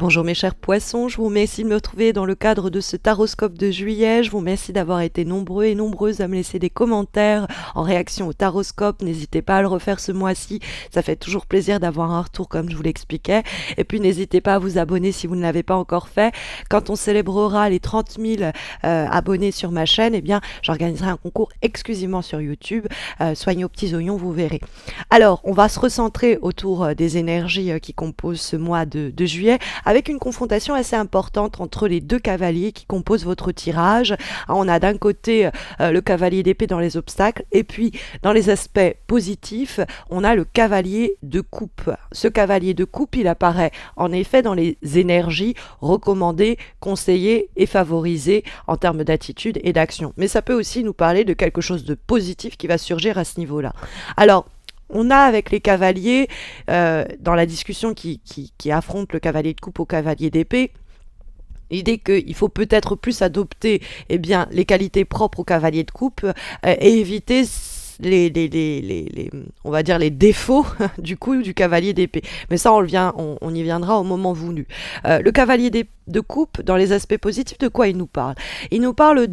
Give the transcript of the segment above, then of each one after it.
Bonjour mes chers poissons, je vous remercie de me retrouver dans le cadre de ce taroscope de juillet. Je vous remercie d'avoir été nombreux et nombreuses à me laisser des commentaires en réaction au taroscope. N'hésitez pas à le refaire ce mois-ci, ça fait toujours plaisir d'avoir un retour comme je vous l'expliquais. Et puis n'hésitez pas à vous abonner si vous ne l'avez pas encore fait. Quand on célébrera les 30 000 abonnés sur ma chaîne, eh bien j'organiserai un concours exclusivement sur YouTube. Soignez aux petits oignons, vous verrez. Alors, on va se recentrer autour des énergies qui composent ce mois de juillet, avec une confrontation assez importante entre les deux cavaliers qui composent votre tirage. On a d'un côté le cavalier d'épée dans les obstacles, et puis dans les aspects positifs, on a le cavalier de coupe. Ce cavalier de coupe, il apparaît en effet dans les énergies recommandées, conseillées et favorisées en termes d'attitude et d'action. Mais ça peut aussi nous parler de quelque chose de positif qui va surgir à ce niveau-là. Alors, on a avec les cavaliers, dans la discussion qui affronte le cavalier de coupe au cavalier d'épée, l'idée qu'il faut peut-être plus adopter les qualités propres au cavalier de coupe et éviter on va dire les défauts du cavalier d'épée. Mais ça, on y viendra au moment voulu. Le cavalier de coupe, dans les aspects positifs, de quoi il nous parle? Il nous parle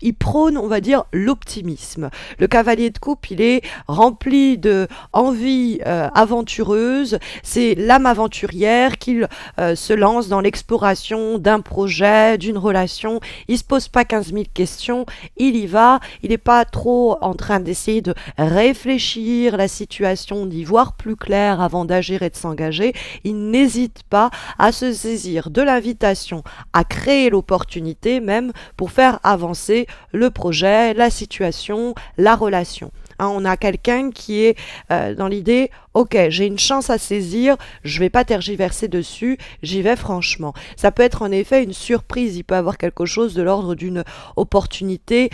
il prône, on va dire, l'optimisme. Le cavalier de coupe, il est rempli de envie aventureuse. C'est l'âme aventurière qui se lance dans l'exploration d'un projet, d'une relation. Il se pose pas 15 000 questions, il y va. Il n'est pas trop en train d'essayer de réfléchir la situation, d'y voir plus clair avant d'agir et de s'engager. Il n'hésite pas à se saisir de l'invitation, à créer l'opportunité même pour faire avancer le projet, la situation, la relation. On a quelqu'un qui est dans l'idée, ok, j'ai une chance à saisir, je vais pas tergiverser dessus, j'y vais franchement. Ça peut être en effet une surprise, il peut y avoir quelque chose de l'ordre d'une opportunité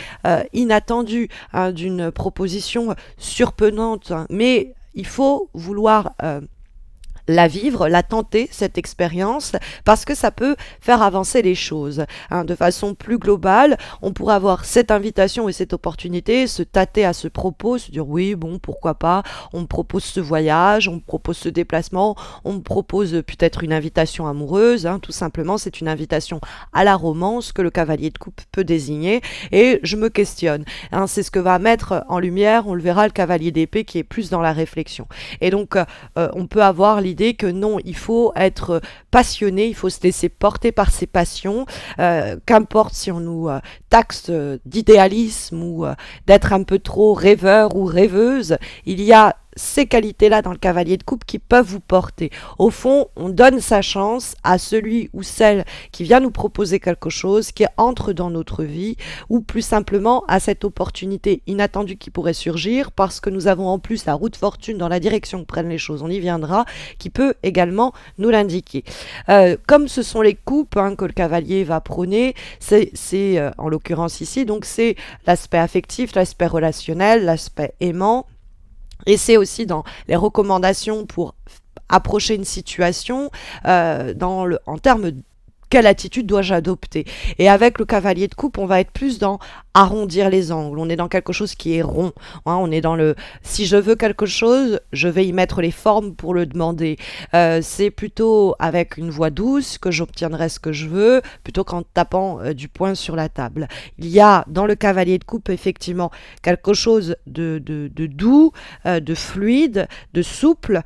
inattendue, d'une proposition surprenante, mais il faut vouloir la vivre, la tenter, cette expérience, parce que ça peut faire avancer les choses. De façon plus globale, on pourrait avoir cette invitation et cette opportunité, se tâter à ce propos, se dire oui, bon, pourquoi pas, on me propose ce voyage, on me propose ce déplacement, on me propose peut-être une invitation amoureuse, tout simplement, c'est une invitation à la romance que le cavalier de coupe peut désigner, et je me questionne. C'est ce que va mettre en lumière, on le verra, le cavalier d'épée qui est plus dans la réflexion. Et donc, on peut avoir l'idée que non, il faut être passionné, il faut se laisser porter par ses passions, qu'importe si on nous taxe d'idéalisme ou d'être un peu trop rêveur ou rêveuse, il y a ces qualités-là dans le cavalier de coupe qui peuvent vous porter. Au fond, on donne sa chance à celui ou celle qui vient nous proposer quelque chose, qui entre dans notre vie, ou plus simplement à cette opportunité inattendue qui pourrait surgir, parce que nous avons en plus la roue de fortune dans la direction que prennent les choses, on y viendra, qui peut également nous l'indiquer. Comme ce sont les coupes que le cavalier va prôner, c'est en l'occurrence ici, donc c'est l'aspect affectif, l'aspect relationnel, l'aspect aimant. Et c'est aussi dans les recommandations pour approcher une situation en termes de quelle attitude dois-je adopter. Et avec le cavalier de coupe, on va être plus dans arrondir les angles. On est dans quelque chose qui est rond. On est dans le si je veux quelque chose, je vais y mettre les formes pour le demander. C'est plutôt avec une voix douce que j'obtiendrai ce que je veux, plutôt qu'en tapant du poing sur la table. Il y a dans le cavalier de coupe effectivement quelque chose de doux, de fluide, de souple,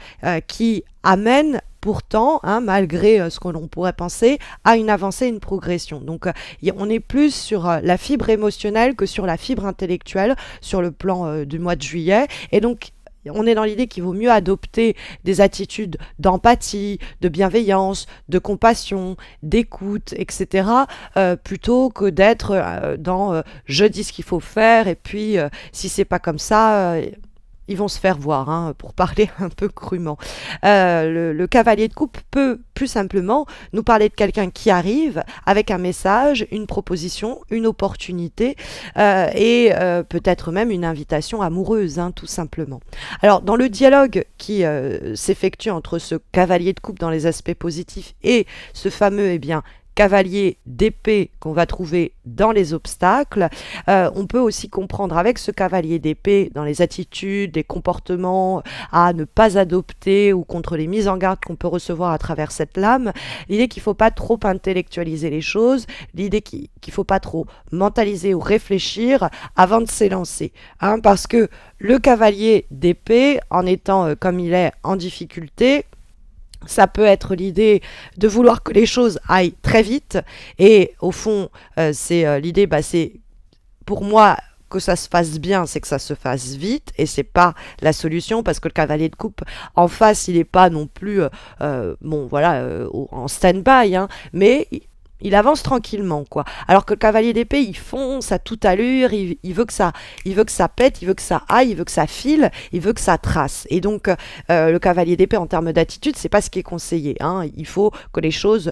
qui amène pourtant, malgré ce que l'on pourrait penser, à une avancée, une progression. Donc on est plus sur la fibre émotionnelle que sur la fibre intellectuelle sur le plan du mois de juillet. Et donc on est dans l'idée qu'il vaut mieux adopter des attitudes d'empathie, de bienveillance, de compassion, d'écoute, etc. Plutôt que d'être dans je dis ce qu'il faut faire et puis si c'est pas comme ça... ils vont se faire voir, pour parler un peu crûment. Le cavalier de coupe peut plus simplement nous parler de quelqu'un qui arrive avec un message, une proposition, une opportunité et peut-être même une invitation amoureuse, tout simplement. Alors, dans le dialogue qui s'effectue entre ce cavalier de coupe dans les aspects positifs et ce fameux, cavalier d'épée qu'on va trouver dans les obstacles. On peut aussi comprendre avec ce cavalier d'épée dans les attitudes, les comportements à ne pas adopter ou contre les mises en garde qu'on peut recevoir à travers cette lame, l'idée qu'il ne faut pas trop intellectualiser les choses, l'idée qu'il ne faut pas trop mentaliser ou réfléchir avant de s'élancer. Parce que le cavalier d'épée, en étant comme il est en difficulté, ça peut être l'idée de vouloir que les choses aillent très vite. Et au fond, c'est l'idée, c'est pour moi que ça se fasse bien, c'est que ça se fasse vite, et c'est pas la solution, parce que le cavalier de coupe en face, il n'est pas non plus en stand-by, mais il avance tranquillement, quoi. Alors que le cavalier d'épée, il fonce à toute allure, il veut que ça pète, il veut que ça aille, il veut que ça file, il veut que ça trace. Et donc, le cavalier d'épée, en termes d'attitude, c'est pas ce qui est conseillé. Il faut que les choses,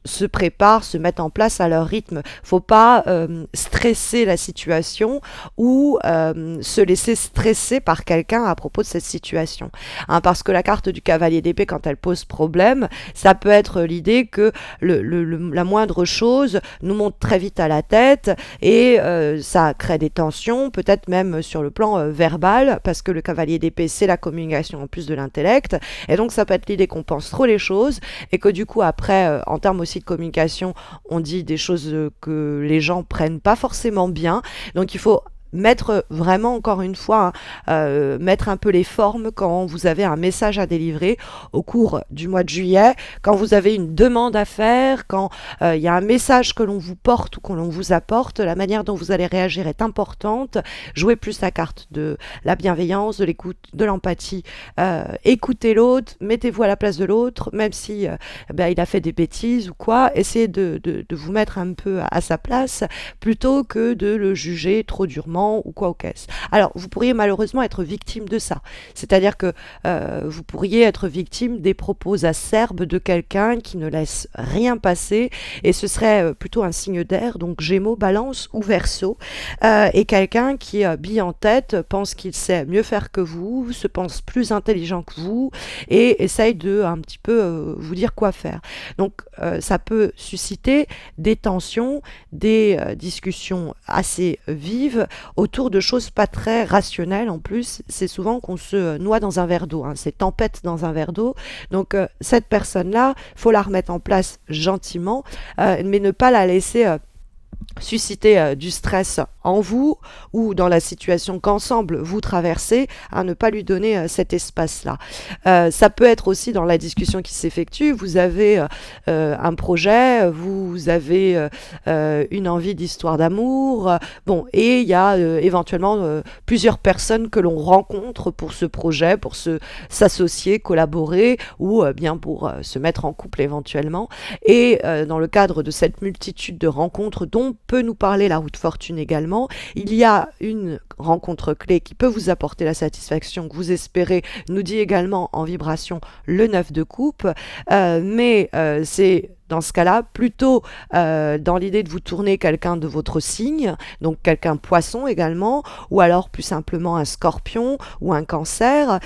se préparent, se mettent en place à leur rythme. Faut pas stresser la situation ou se laisser stresser par quelqu'un à propos de cette situation. Parce que la carte du cavalier d'épée, quand elle pose problème, ça peut être l'idée que la moindre chose nous monte très vite à la tête et ça crée des tensions, peut-être même sur le plan verbal, parce que le cavalier d'épée, c'est la communication en plus de l'intellect. Et donc, ça peut être l'idée qu'on pense trop les choses et que du coup, après, en termes aussi de communication, on dit des choses que les gens prennent pas forcément bien. Donc, il faut mettre vraiment, encore une fois, mettre un peu les formes quand vous avez un message à délivrer au cours du mois de juillet, quand vous avez une demande à faire, quand il y a un message que l'on vous porte ou que l'on vous apporte, la manière dont vous allez réagir est importante. Jouez plus la carte de la bienveillance, de l'écoute, de l'empathie. Écoutez l'autre, mettez-vous à la place de l'autre, même si il a fait des bêtises ou quoi. Essayez de vous mettre un peu à sa place plutôt que de le juger trop durement ou quoi au caisse. Alors, vous pourriez malheureusement être victime de ça. C'est-à-dire que vous pourriez être victime des propos acerbes de quelqu'un qui ne laisse rien passer, et ce serait plutôt un signe d'air, donc Gémeaux, Balance ou Verseau, et quelqu'un qui, bille en tête, pense qu'il sait mieux faire que vous, se pense plus intelligent que vous, et essaye de un petit peu vous dire quoi faire. Donc, ça peut susciter des tensions, des discussions assez vives, autour de choses pas très rationnelles. En plus, c'est souvent qu'on se noie dans un verre d'eau, c'est tempête dans un verre d'eau. Donc cette personne-là, faut la remettre en place gentiment, mais ne pas la laisser susciter du stress en vous ou dans la situation qu'ensemble vous traversez, à ne pas lui donner cet espace-là. Ça peut être aussi dans la discussion qui s'effectue, vous avez un projet, vous avez une envie d'histoire d'amour, et il y a éventuellement plusieurs personnes que l'on rencontre pour ce projet, pour s'associer, collaborer ou bien pour se mettre en couple éventuellement. Et dans le cadre de cette multitude de rencontres dont peut nous parler la roue de fortune également, il y a une rencontre clé qui peut vous apporter la satisfaction que vous espérez, nous dit également en vibration le 9 de coupe, mais c'est dans ce cas-là, plutôt dans l'idée de vous tourner quelqu'un de votre signe, donc quelqu'un poisson également, ou alors plus simplement un scorpion ou un cancer,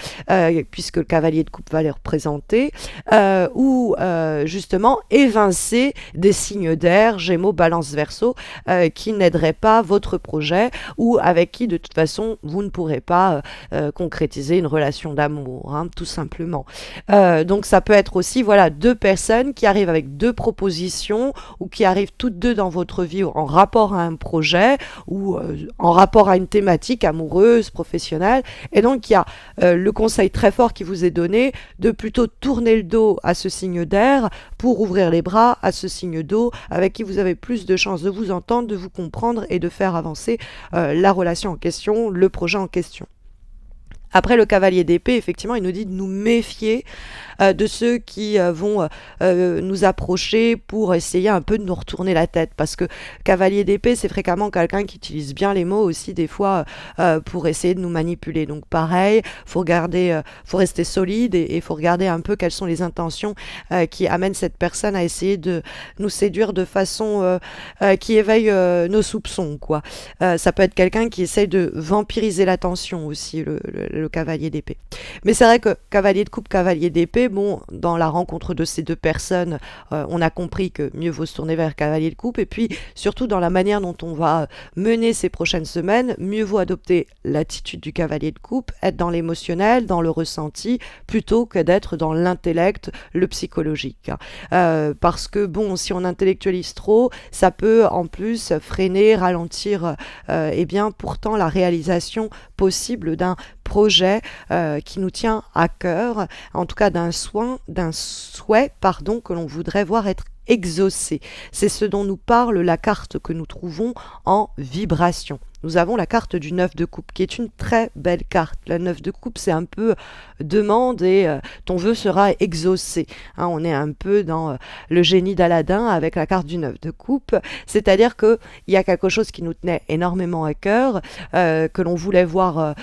puisque le cavalier de coupe va les représenter, ou justement évincer des signes d'air, Gémeaux, Balance, Verseau, qui n'aideraient pas votre projet, ou avec qui de toute façon vous ne pourrez pas concrétiser une relation d'amour, tout simplement. Donc ça peut être aussi deux personnes qui arrivent avec deux propositions ou qui arrivent toutes deux dans votre vie en rapport à un projet ou en rapport à une thématique amoureuse, professionnelle. Et donc il y a le conseil très fort qui vous est donné de plutôt tourner le dos à ce signe d'air pour ouvrir les bras à ce signe d'eau avec qui vous avez plus de chances de vous entendre, de vous comprendre et de faire avancer la relation en question, le projet en question. Après, le cavalier d'épée, effectivement, il nous dit de nous méfier de ceux qui vont nous approcher pour essayer un peu de nous retourner la tête. Parce que cavalier d'épée, c'est fréquemment quelqu'un qui utilise bien les mots aussi, des fois, pour essayer de nous manipuler. Donc pareil, faut rester solide et faut regarder un peu quelles sont les intentions qui amènent cette personne à essayer de nous séduire de façon qui éveille nos soupçons, quoi. Ça peut être quelqu'un qui essaye de vampiriser l'attention aussi. Le le cavalier d'épée. Mais c'est vrai que cavalier de coupe, cavalier d'épée, bon, dans la rencontre de ces deux personnes, on a compris que mieux vaut se tourner vers cavalier de coupe. Et puis, surtout dans la manière dont on va mener ces prochaines semaines, mieux vaut adopter l'attitude du cavalier de coupe, être dans l'émotionnel, dans le ressenti, plutôt que d'être dans l'intellect, le psychologique. Parce que, bon, si on intellectualise trop, ça peut en plus freiner, ralentir, eh bien, pourtant la réalisation possible d'un projet qui nous tient à cœur, en tout cas d'un souhait, pardon, que l'on voudrait voir être exaucé. C'est ce dont nous parle la carte que nous trouvons en vibration. Nous avons la carte du 9 de coupe, qui est une très belle carte. La 9 de coupe, c'est un peu demande et ton vœu sera exaucé. Hein, on est un peu dans le génie d'Aladin avec la carte du 9 de coupe. C'est-à-dire qu'il y a quelque chose qui nous tenait énormément à cœur, que l'on voulait voir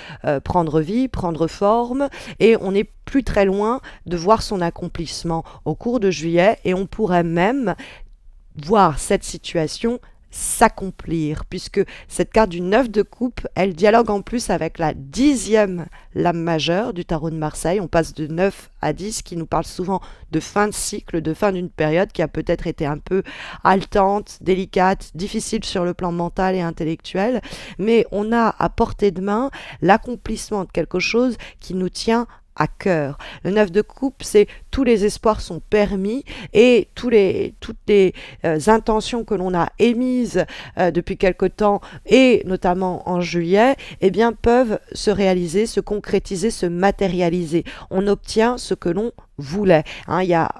prendre vie, prendre forme, et on n'est plus très loin de voir son accomplissement au cours de juillet, et on pourrait même voir cette situation s'accomplir, puisque cette carte du 9 de coupe, elle dialogue en plus avec la 10e lame majeure du tarot de Marseille. On passe de 9 à 10, qui nous parle souvent de fin de cycle, de fin d'une période qui a peut-être été un peu haletante, délicate, difficile sur le plan mental et intellectuel, mais on a à portée de main l'accomplissement de quelque chose qui nous tient à cœur. Le 9 de coupe, c'est tous les espoirs sont permis, et toutes les intentions que l'on a émises depuis quelque temps, et notamment en juillet, eh bien, peuvent se réaliser, se concrétiser, se matérialiser. On obtient ce que l'on voulait. Hein, il y a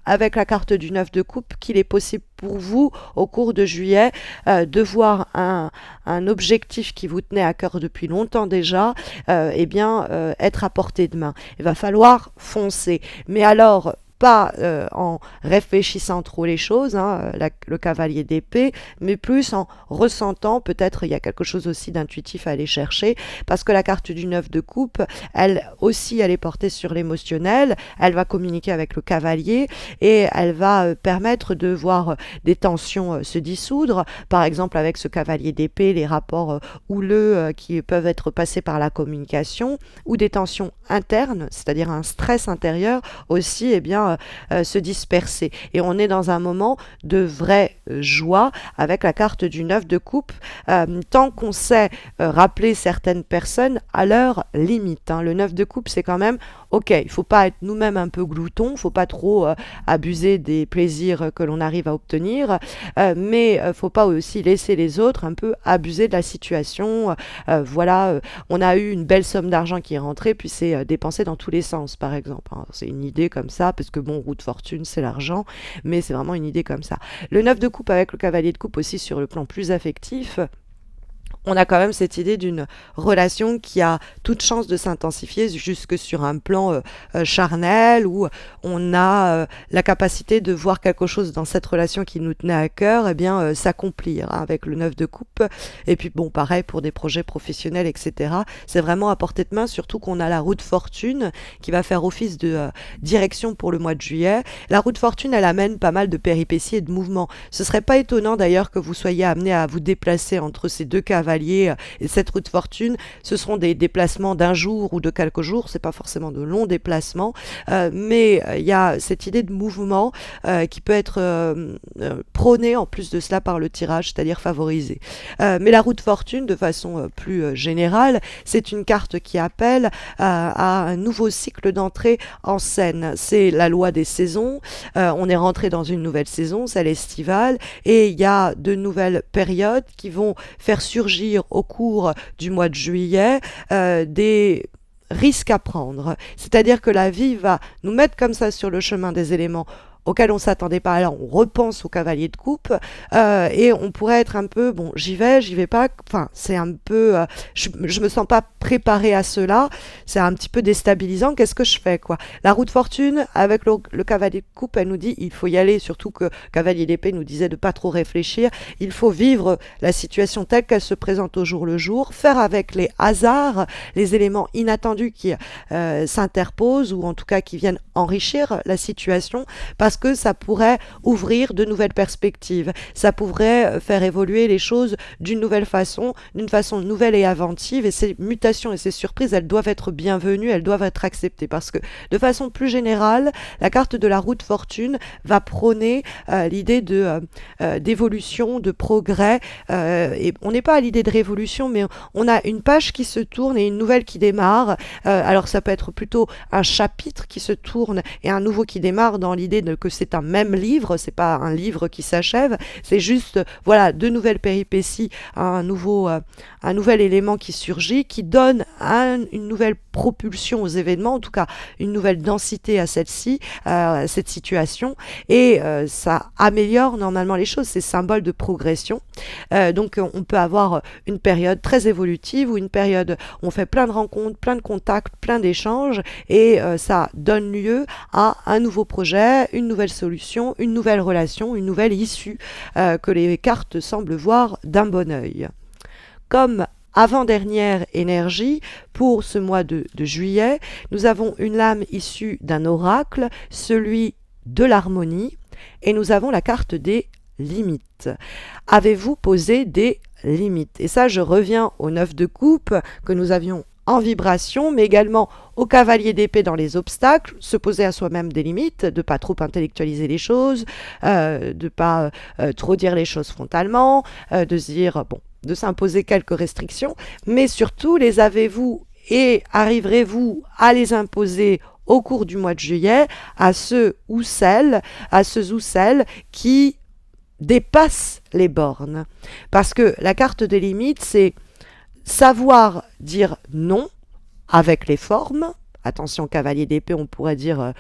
avec la carte du 9 de coupe qu'il est possible pour vous, au cours de juillet, de voir un objectif qui vous tenait à cœur depuis longtemps déjà, être à portée de main. Il va falloir foncer. Mais alors, pas en réfléchissant trop les choses, hein, le cavalier d'épée, mais plus en ressentant, peut-être il y a quelque chose aussi d'intuitif à aller chercher, parce que la carte du 9 de coupe, elle aussi, elle est portée sur l'émotionnel, elle va communiquer avec le cavalier, et elle va permettre de voir des tensions se dissoudre, par exemple avec ce cavalier d'épée, les rapports houleux qui peuvent être passés par la communication, ou des tensions internes, c'est-à-dire un stress intérieur aussi, eh bien, se disperser. Et on est dans un moment de vraie joie avec la carte du 9 de coupe, tant qu'on sait rappeler certaines personnes à leurs limites. Hein. Le 9 de coupe, c'est quand même, ok, il ne faut pas être nous-mêmes un peu gloutons, il ne faut pas trop abuser des plaisirs que l'on arrive à obtenir, mais il ne faut pas aussi laisser les autres un peu abuser de la situation. On a eu une belle somme d'argent qui est rentrée, puis c'est dépensé dans tous les sens, par exemple. Hein. C'est une idée comme ça, parce que bon, roue de fortune, c'est l'argent, mais c'est vraiment une idée comme ça. Le 9 de coupe avec le cavalier de coupe aussi sur le plan plus affectif, on a quand même cette idée d'une relation qui a toute chance de s'intensifier jusque sur un plan charnel, où on a la capacité de voir quelque chose dans cette relation qui nous tenait à cœur, s'accomplir, hein, avec le 9 de coupe. Et puis bon, pareil pour des projets professionnels, etc. C'est vraiment à portée de main, surtout qu'on a la roue de fortune qui va faire office de direction pour le mois de juillet. La roue de fortune, elle amène pas mal de péripéties et de mouvements. Ce serait pas étonnant d'ailleurs que vous soyez amené à vous déplacer entre ces deux cavaliers et cette roue de fortune. Ce seront des déplacements d'un jour ou de quelques jours, c'est pas forcément de longs déplacements, mais il y a cette idée de mouvement qui peut être prônée en plus de cela par le tirage, c'est-à-dire favorisée. Mais la roue de fortune, de façon plus générale, c'est une carte qui appelle à un nouveau cycle d'entrée en scène. C'est la loi des saisons, on est rentré dans une nouvelle saison, celle estivale, et il y a de nouvelles périodes qui vont faire surgir au cours du mois de juillet des risques à prendre. C'est-à-dire que la vie va nous mettre comme ça sur le chemin des éléments auquel on ne s'attendait pas. Alors on repense au cavalier de coupe et on pourrait être un peu, bon, j'y vais pas, enfin c'est un peu, je me sens pas préparée à cela, c'est un petit peu déstabilisant, qu'est-ce que je fais quoi. La roue de fortune avec le cavalier de coupe, elle nous dit il faut y aller, surtout que cavalier d'épée nous disait de pas trop réfléchir, il faut vivre la situation telle qu'elle se présente au jour le jour, faire avec les hasards, les éléments inattendus qui s'interposent ou en tout cas qui viennent enrichir la situation, parce parce que ça pourrait ouvrir de nouvelles perspectives, ça pourrait faire évoluer les choses d'une façon nouvelle et inventive, et ces mutations et ces surprises, elles doivent être bienvenues, elles doivent être acceptées, parce que de façon plus générale, la carte de la roue de fortune va prôner l'idée d'évolution, de progrès, et on n'est pas à l'idée de révolution, mais on a une page qui se tourne et une nouvelle qui démarre. Alors ça peut être plutôt un chapitre qui se tourne et un nouveau qui démarre, dans l'idée que c'est un même livre, c'est pas un livre qui s'achève, c'est juste voilà, de nouvelles péripéties, un nouvel élément qui surgit, qui donne une nouvelle propulsion aux événements, en tout cas une nouvelle densité à celle-ci, à cette situation, et ça améliore normalement les choses, c'est symbole de progression. Donc on peut avoir une période très évolutive, ou une période où on fait plein de rencontres, plein de contacts, plein d'échanges, et ça donne lieu à un nouveau projet, une nouvelle solution, une nouvelle relation, une nouvelle issue que les cartes semblent voir d'un bon œil. Comme avant-dernière énergie, pour ce mois de juillet, nous avons une lame issue d'un oracle, celui de l'harmonie, et nous avons la carte des limites. Avez-vous posé des limites? Et ça, je reviens au 9 de coupe que nous avions en vibration, mais également au cavalier d'épée dans les obstacles, se poser à soi-même des limites, de pas trop intellectualiser les choses, de pas trop dire les choses frontalement, de se dire, bon, de s'imposer quelques restrictions, mais surtout, les avez-vous et arriverez-vous à les imposer au cours du mois de juillet à ceux ou celles qui dépassent les bornes? Parce que la carte des limites, c'est savoir dire non avec les formes. Attention, cavalier d'épée, on pourrait dire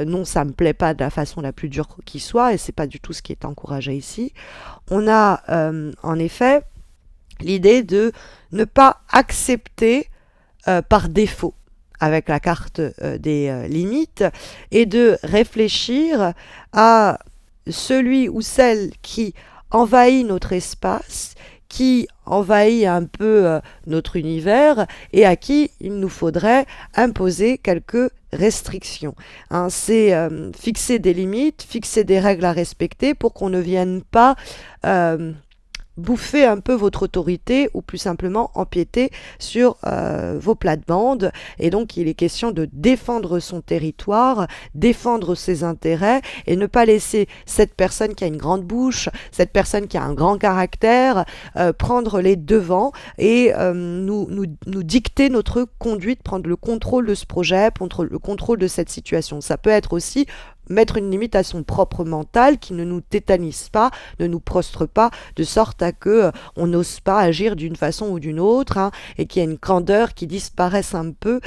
non, ça me plaît pas, de la façon la plus dure qui soit, et c'est pas du tout ce qui est encouragé ici. On a en effet l'idée de ne pas accepter par défaut avec la carte des limites, et de réfléchir à celui ou celle qui envahit notre espace, qui envahit un peu notre univers, et à qui il nous faudrait imposer quelques restrictions. Hein, c'est fixer des limites, fixer des règles à respecter pour qu'on ne vienne pas bouffer un peu votre autorité, ou plus simplement empiéter sur vos plates-bandes. Et donc il est question de défendre son territoire, défendre ses intérêts, et ne pas laisser cette personne qui a une grande bouche, cette personne qui a un grand caractère, prendre les devants et nous dicter notre conduite, prendre le contrôle de ce projet, prendre le contrôle de cette situation. Ça peut être aussi mettre une limite à son propre mental, qui ne nous tétanise pas, ne nous prostre pas, de sorte à que on n'ose pas agir d'une façon ou d'une autre, hein, et qu'il y a une grandeur qui disparaisse un peu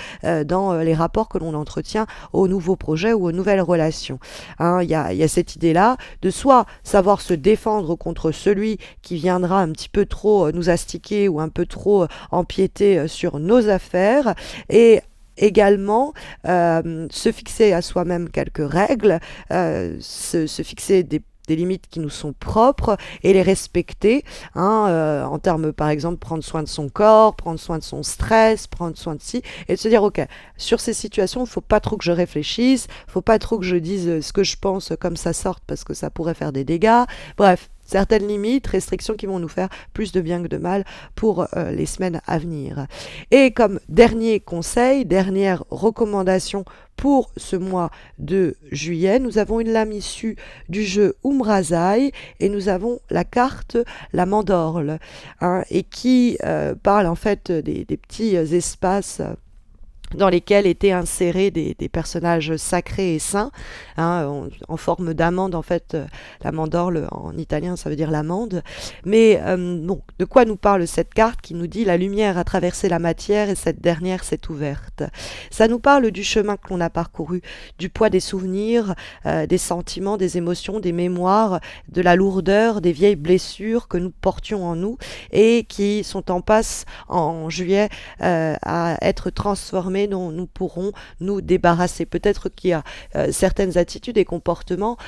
dans les rapports que l'on entretient aux nouveaux projets ou aux nouvelles relations. Hein, y a cette idée-là de soit savoir se défendre contre celui qui viendra un petit peu trop nous astiquer, ou un peu trop empiéter sur nos affaires, et également se fixer à soi-même quelques règles, se fixer des limites qui nous sont propres, et les respecter, hein, en termes par exemple prendre soin de son corps, prendre soin de son stress, prendre soin de si, et de se dire ok, sur ces situations il faut pas trop que je réfléchisse, faut pas trop que je dise ce que je pense comme ça sorte, parce que ça pourrait faire des dégâts. Bref, certaines limites, restrictions qui vont nous faire plus de bien que de mal pour les semaines à venir. Et comme dernier conseil, dernière recommandation pour ce mois de juillet, nous avons une lame issue du jeu Umrazai, et nous avons la carte la Mandorle, hein, et qui parle en fait des petits espaces dans lesquels étaient insérés des personnages sacrés et saints, hein, en forme d'amande. En fait, la mandorle en italien ça veut dire l'amande, mais bon, de quoi nous parle cette carte qui nous dit la lumière a traversé la matière et cette dernière s'est ouverte? Ça nous parle du chemin que l'on a parcouru, du poids des souvenirs, des sentiments, des émotions, des mémoires, de la lourdeur, des vieilles blessures que nous portions en nous, et qui sont en passe en juillet à être transformées, dont nous pourrons nous débarrasser. Peut-être qu'il y a certaines attitudes et comportements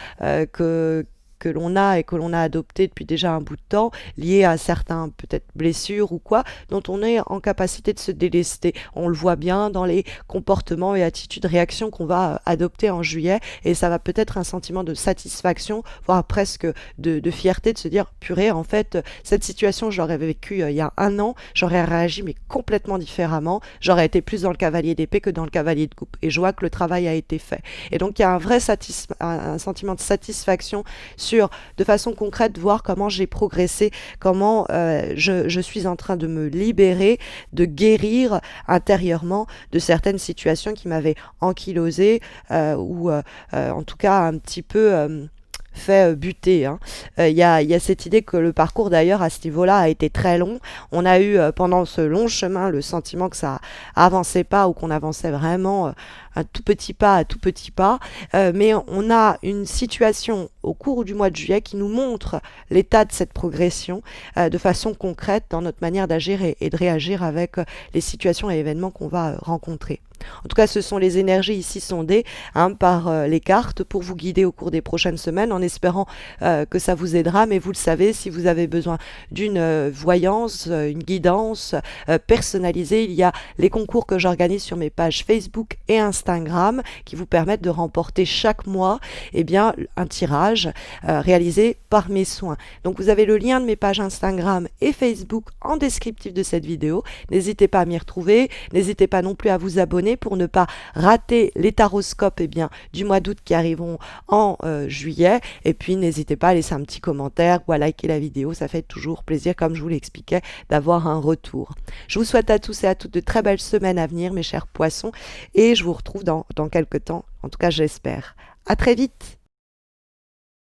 que l'on a et que l'on a adopté depuis déjà un bout de temps, liées à certains peut-être blessures ou quoi, dont on est en capacité de se délester. On le voit bien dans les comportements et attitudes, réactions qu'on va adopter en juillet, et ça va peut-être un sentiment de satisfaction, voire presque de fierté, de se dire purée, en fait, cette situation, je l'aurais vécue il y a un an, j'aurais réagi mais complètement différemment, j'aurais été plus dans le cavalier d'épée que dans le cavalier de coupe, et je vois que le travail a été fait. Et donc il y a un vrai un sentiment de satisfaction sur, de façon concrète, voir comment j'ai progressé, comment je suis en train de me libérer, de guérir intérieurement de certaines situations qui m'avaient ankylosée, ou en tout cas un petit peu fait buter, hein. Y a cette idée que le parcours d'ailleurs à ce niveau-là a été très long. On a eu pendant ce long chemin le sentiment que ça avançait pas, ou qu'on avançait vraiment un tout petit pas à tout petit pas, mais on a une situation au cours du mois de juillet qui nous montre l'état de cette progression de façon concrète dans notre manière d'agir et de réagir avec les situations et événements qu'on va rencontrer. En tout cas, ce sont les énergies ici sondées, hein, par les cartes, pour vous guider au cours des prochaines semaines, en espérant que ça vous aidera. Mais vous le savez, si vous avez besoin d'une voyance, une guidance personnalisée, il y a les concours que j'organise sur mes pages Facebook et Instagram qui vous permettent de remporter chaque mois, eh bien, un tirage réalisé par mes soins. Donc vous avez le lien de mes pages Instagram et Facebook en descriptif de cette vidéo. N'hésitez pas à m'y retrouver, n'hésitez pas non plus à vous abonner pour ne pas rater les taroscopes, du mois d'août qui arriveront en juillet. Et puis n'hésitez pas à laisser un petit commentaire ou à liker la vidéo, ça fait toujours plaisir, comme je vous l'expliquais, d'avoir un retour. Je vous souhaite à tous et à toutes de très belles semaines à venir, mes chers poissons, et je vous retrouve dans quelques temps, en tout cas j'espère. À très vite.